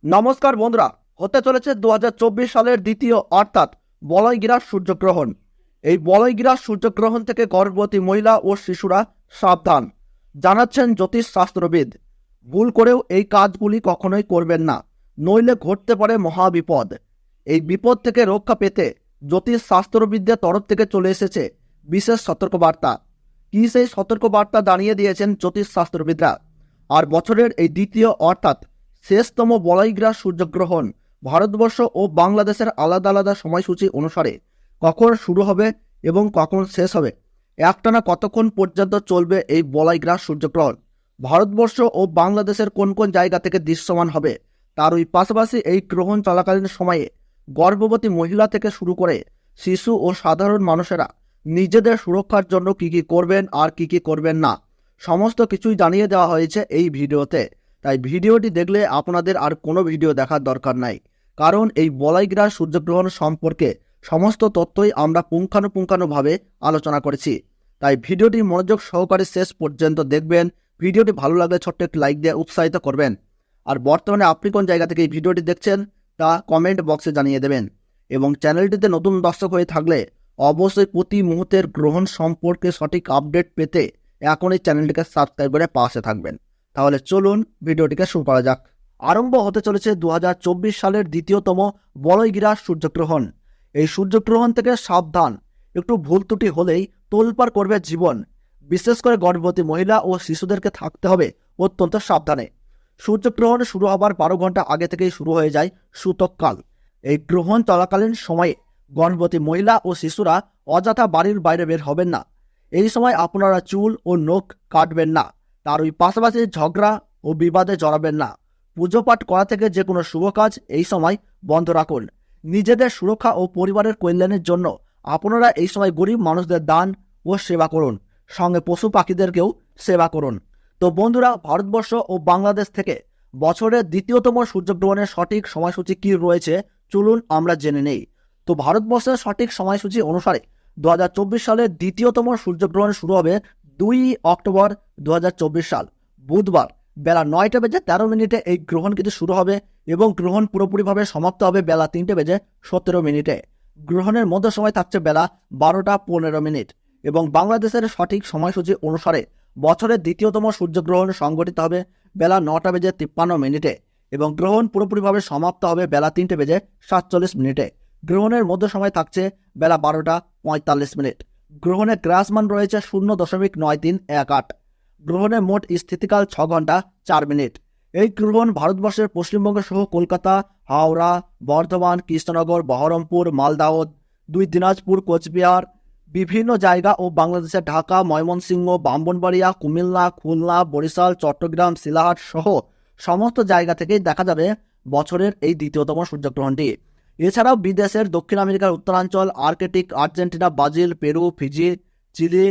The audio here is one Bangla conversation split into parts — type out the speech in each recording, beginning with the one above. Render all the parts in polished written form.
নমস্কার বন্ধুরা, হতে চলেছে 2024 সালের দ্বিতীয় অর্থাৎ বলয়গ্রাস সূর্যগ্রহণ। এই বলয়গ্রাস সূর্যগ্রহণ থেকে গর্ভবতী মহিলা ও শিশুরা সাবধান, জানাচ্ছেন জ্যোতিষ শাস্ত্রবিদ। ভুল করেও এই কাজগুলি কখনোই করবেন না, নইলে ঘটতে পারে মহাবিপদ। এই বিপদ থেকে রক্ষা পেতে জ্যোতিষ শাস্ত্রবিদদের তরফ থেকে চলে এসেছে বিশেষ সতর্কবার্তা। কি সেই সতর্কবার্তা জানিয়ে দিয়েছেন জ্যোতিষ শাস্ত্রবিদরা। আর বছরের এই দ্বিতীয় অর্থাৎ শেষতম বলয়গ্রাস সূর্যগ্রহণ ভারতবর্ষ ও বাংলাদেশের আলাদা আলাদা সময়সূচি অনুসারে কখন শুরু হবে এবং কখন শেষ হবে, একটানা কতক্ষণ পর্যন্ত চলবে এই বলয়গ্রাস সূর্যগ্রহণ, ভারতবর্ষ ও বাংলাদেশের কোন কোন জায়গা থেকে দৃশ্যমান হবে, তার ওই পাশাপাশি এই গ্রহণ চলাকালীন সময়ে গর্ভবতী মহিলা থেকে শুরু করে শিশু ও সাধারণ মানুষেরা নিজেদের সুরক্ষার জন্য কি কি করবেন আর কি কি করবেন না, সমস্ত কিছুই জানিয়ে দেওয়া হয়েছে এই ভিডিওতে। তাই ভিডিওটি দেখলে আপনাদের আর কোনো ভিডিও দেখার দরকার নাই, কারণ এই বলয়গ্রাস সূর্যগ্রহণ সম্পর্কে সমস্ত তথ্যই আমরা পুঙ্খানুপুঙ্খানুভাবে আলোচনা করেছি। তাই ভিডিওটি মনোযোগ সহকারে শেষ পর্যন্ত দেখবেন। ভিডিওটি ভালো লাগলে ছোট্ট একটি লাইক দিয়ে উৎসাহিত করবেন। আর বর্তমানে আপনি কোন জায়গা থেকে এই ভিডিওটি দেখছেন তা কমেন্ট বক্সে জানিয়ে দেবেন। এবং চ্যানেলটিতে নতুন দর্শক হয়ে থাকলে অবশ্যই প্রতি মুহূর্তের গ্রহণ সম্পর্কে সঠিক আপডেট পেতে এখনই চ্যানেলটিকে সাবস্ক্রাইব করে পাশে থাকবেন। তাহলে চলুন ভিডিওটিকে শুরু করা যাক। আরম্ভ হতে চলেছে 2024 সালের দ্বিতীয়তম বলয়গ্রাস সূর্যগ্রহণ। এই সূর্যগ্রহণ থেকে সাবধান, একটু ভুল ত্রুটি হলেই তোলপাড় করবে জীবন। বিশেষ করে গর্ভবতী মহিলা ও শিশুদেরকে থাকতে হবে অত্যন্ত সাবধানে। সূর্যগ্রহণ শুরু হবার 12 ঘন্টা আগে থেকেই শুরু হয়ে যায় সূতককাল। এই গ্রহণ চলাকালীন সময়ে গর্ভবতী মহিলা ও শিশুরা অযথা বাড়ির বাইরে বের হবেন না। এই সময় আপনারা চুল ও নখ কাটবেন না। তার ওই পাশাপাশি ঝগড়া ও বিবাদে জড়াবেন না। পুজো পাঠ করা থেকে যে কোনো শুভ কাজ এই সময় বন্ধ রাখুন। নিজেদের সুরক্ষা ও পরিবারের কল্যাণের জন্য আপনারা এই সময় গরিব মানুষদের দান ও সেবা করুন, সঙ্গে পশু পাখিদেরকেও সেবা করুন। তো বন্ধুরা, ভারতবর্ষ ও বাংলাদেশ থেকে বছরের দ্বিতীয়তম সূর্যগ্রহণের সঠিক সময়সূচি কী রয়েছে চলুন আমরা জেনে নেই। তো ভারতবর্ষের সঠিক সময়সূচি অনুসারে 2024 সালের দ্বিতীয়তম সূর্যগ্রহণ শুরু হবে 2 অক্টোবর 2024 সাল বুধবার বেলা 9:13 এই গ্রহণ কিন্তু শুরু হবে এবং গ্রহণ পুরোপুরিভাবে সমাপ্ত হবে বেলা 3:17। গ্রহণের মধ্য সময় থাকছে বেলা 12:15 এবং বাংলাদেশের সঠিক সময়সূচি অনুসারে বছরের দ্বিতীয়তম সূর্যগ্রহণ সংঘটিত হবে বেলা 9:53 এবং গ্রহণ পুরোপুরিভাবে সমাপ্ত হবে বেলা 3:47। গ্রহণের মধ্য সময় থাকছে বেলা 12:45। গ্রহণের গ্রাসমান রয়েছে 0.9318। গ্রহণের মোট স্থিতিকাল 6 ঘন্টা 4 মিনিট। এই গ্রহণ ভারতবর্ষের পশ্চিমবঙ্গ সহ কলকাতা, হাওড়া, বর্ধমান, কৃষ্ণনগর, বহরমপুর, মালদাহ, 2 দিনাজপুর, কোচবিহার, বিভিন্ন জায়গা ও বাংলাদেশের ঢাকা, ময়মনসিংহ, ব্রাহ্মণবাড়িয়া, কুমিল্লা, খুলনা, বরিশাল, চট্টগ্রাম, শিলাহাট সহ সমস্ত জায়গা থেকেই দেখা যাবে বছরের এই দ্বিতীয়তম সূর্যগ্রহণটি। এছাড়াও বিদেশের দক্ষিণ আমেরিকার উত্তরাঞ্চল, Arctic, Argentina, Brazil, Peru, Fiji, Chile,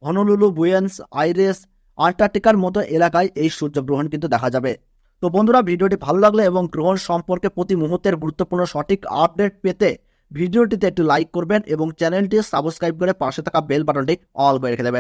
Honolulu, Buenos Aires, আন্টার্কটিকার মতো এলাকায় এই সূর্যগ্রহণ কিন্তু দেখা যাবে। তো বন্ধুরা, ভিডিওটি ভালো লাগলে এবং গ্রহণ সম্পর্কে প্রতি মুহূর্তের গুরুত্বপূর্ণ সঠিক আপডেট পেতে ভিডিওটিতে একটু লাইক করবেন এবং চ্যানেলটি সাবস্ক্রাইব করে পাশে থাকা বেল বাটনটি অল করে রেখে দেবেন।